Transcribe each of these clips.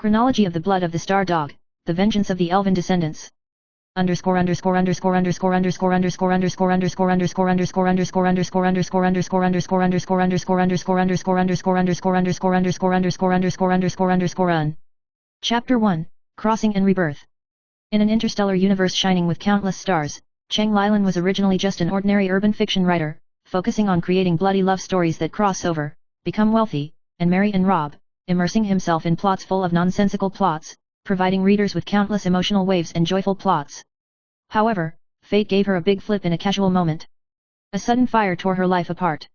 Chronology of the Blood of the Star Dog, The Vengeance of the Elven Descendants. Chapter 1, Crossing and Rebirth. In an interstellar universe shining with countless stars, Cheng Lilan was originally just an ordinary urban fiction writer, focusing on creating bloody love stories that cross over, become wealthy, and marry and rob, immersing himself in plots full of nonsensical plots, providing readers with countless emotional waves and joyful plots. However, fate gave her a big flip in a casual moment. A sudden fire tore her life apart.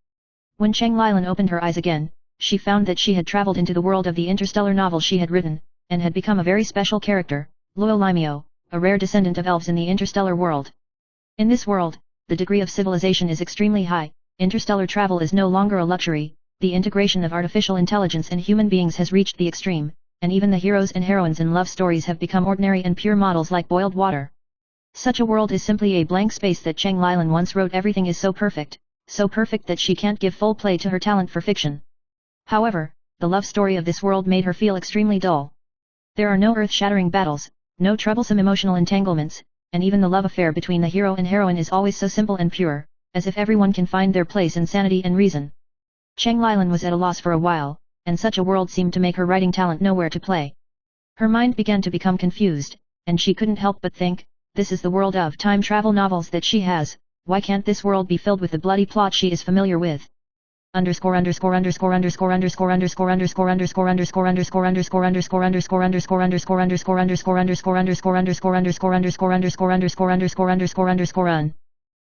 When Cheng Lilan opened her eyes again, she found that she had traveled into the world of the interstellar novel she had written, and had become a very special character, Loyal Limeo, a rare descendant of elves in the interstellar world. In this world, the degree of civilization is extremely high, interstellar travel is no longer a luxury, the integration of artificial intelligence and human beings has reached the extreme, and even the heroes and heroines in love stories have become ordinary and pure models like boiled water. Such a world is simply a blank space that Cheng Lilan once wrote. Everything is so perfect that she can't give full play to her talent for fiction. However, the love story of this world made her feel extremely dull. There are no earth-shattering battles, no troublesome emotional entanglements, and even the love affair between the hero and heroine is always so simple and pure, as if everyone can find their place in sanity and reason. Cheng Lilan was at a loss for a while, and such a world seemed to make her writing talent nowhere to play. Her mind began to become confused, and she couldn't help but think, this is the world of time travel novels that she has, why can't this world be filled with the bloody plot she is familiar with?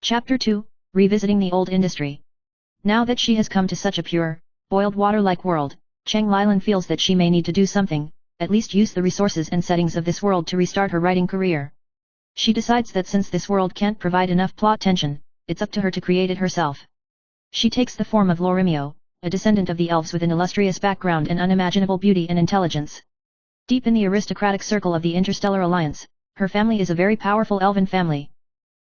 Chapter 2, Revisiting the Old Industry. Now that she has come to such a pure, boiled water-like world, Cheng Lilan feels that she may need to do something, at least use the resources and settings of this world to restart her writing career. She decides that since this world can't provide enough plot tension, it's up to her to create it herself. She takes the form of Lorimeo, a descendant of the elves with an illustrious background and unimaginable beauty and intelligence. Deep in the aristocratic circle of the Interstellar Alliance, her family is a very powerful elven family.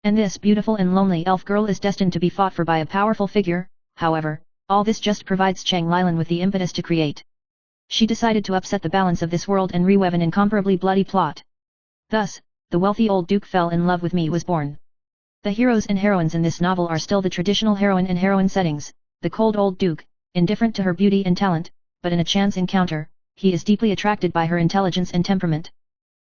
And this beautiful and lonely elf girl is destined to be fought for by a powerful figure. However, all this just provides Cheng Lilan with the impetus to create. She decided to upset the balance of this world and reweave an incomparably bloody plot. Thus, The Wealthy Old Duke Fell in Love with Me was born. The heroes and heroines in this novel are still the traditional heroine and heroine settings, the cold old duke, indifferent to her beauty and talent, but in a chance encounter, he is deeply attracted by her intelligence and temperament.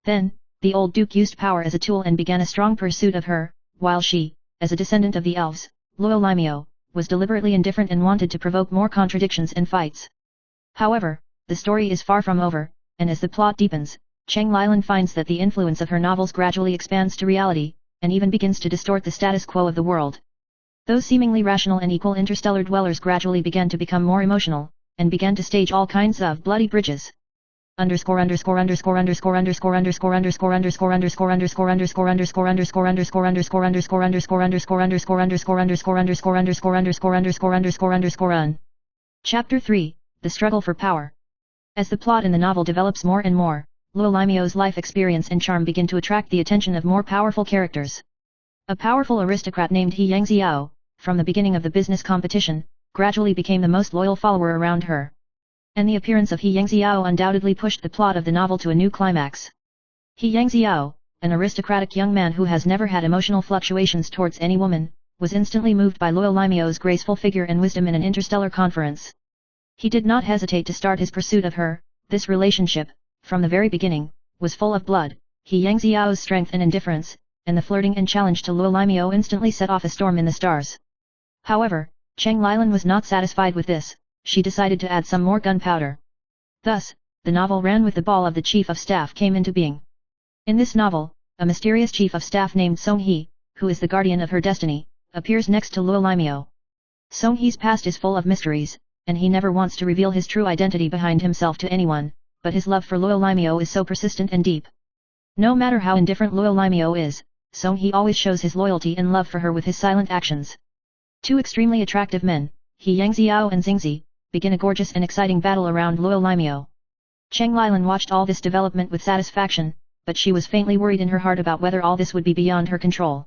Then, the old duke used power as a tool and began a strong pursuit of her, while she, as a descendant of the elves, Loyal Limeo, was deliberately indifferent and wanted to provoke more contradictions and fights. However, the story is far from over, and as the plot deepens, Cheng Lilan finds that the influence of her novels gradually expands to reality, and even begins to distort the status quo of the world. Those seemingly rational and equal interstellar dwellers gradually began to become more emotional, and began to stage all kinds of bloody bridges. Chapter 3, The Struggle for Power. As the plot in the novel develops more and more, Loyal Limeo's life experience and charm begin to attract the attention of more powerful characters. A powerful aristocrat named He Yangxiao, from the beginning of the business competition, gradually became the most loyal follower around her. And the appearance of He Yangxiao undoubtedly pushed the plot of the novel to a new climax. He Yangxiao, an aristocratic young man who has never had emotional fluctuations towards any woman, was instantly moved by Loyal Limeo's graceful figure and wisdom in an interstellar conference. He did not hesitate to start his pursuit of her. This relationship, from the very beginning, was full of blood. He Yangxiao's strength and indifference, and the flirting and challenge to Loyal Limeo instantly set off a storm in the stars. However, Cheng Lilan was not satisfied with this. She decided to add some more gunpowder. Thus, the novel ran with the ball of the Chief of Staff came into being. In this novel, a mysterious Chief of Staff named Song He, who is the guardian of her destiny, appears next to Loyal Limeo. Song He's past is full of mysteries, and he never wants to reveal his true identity behind himself to anyone, but his love for Loyal Limeo is so persistent and deep. No matter how indifferent Loyal Limeo is, Song He always shows his loyalty and love for her with his silent actions. Two extremely attractive men, He Yangxiao and Xingzi, begin a gorgeous and exciting battle around Loyal Limeo. Cheng Lilan watched all this development with satisfaction, but she was faintly worried in her heart about whether all this would be beyond her control.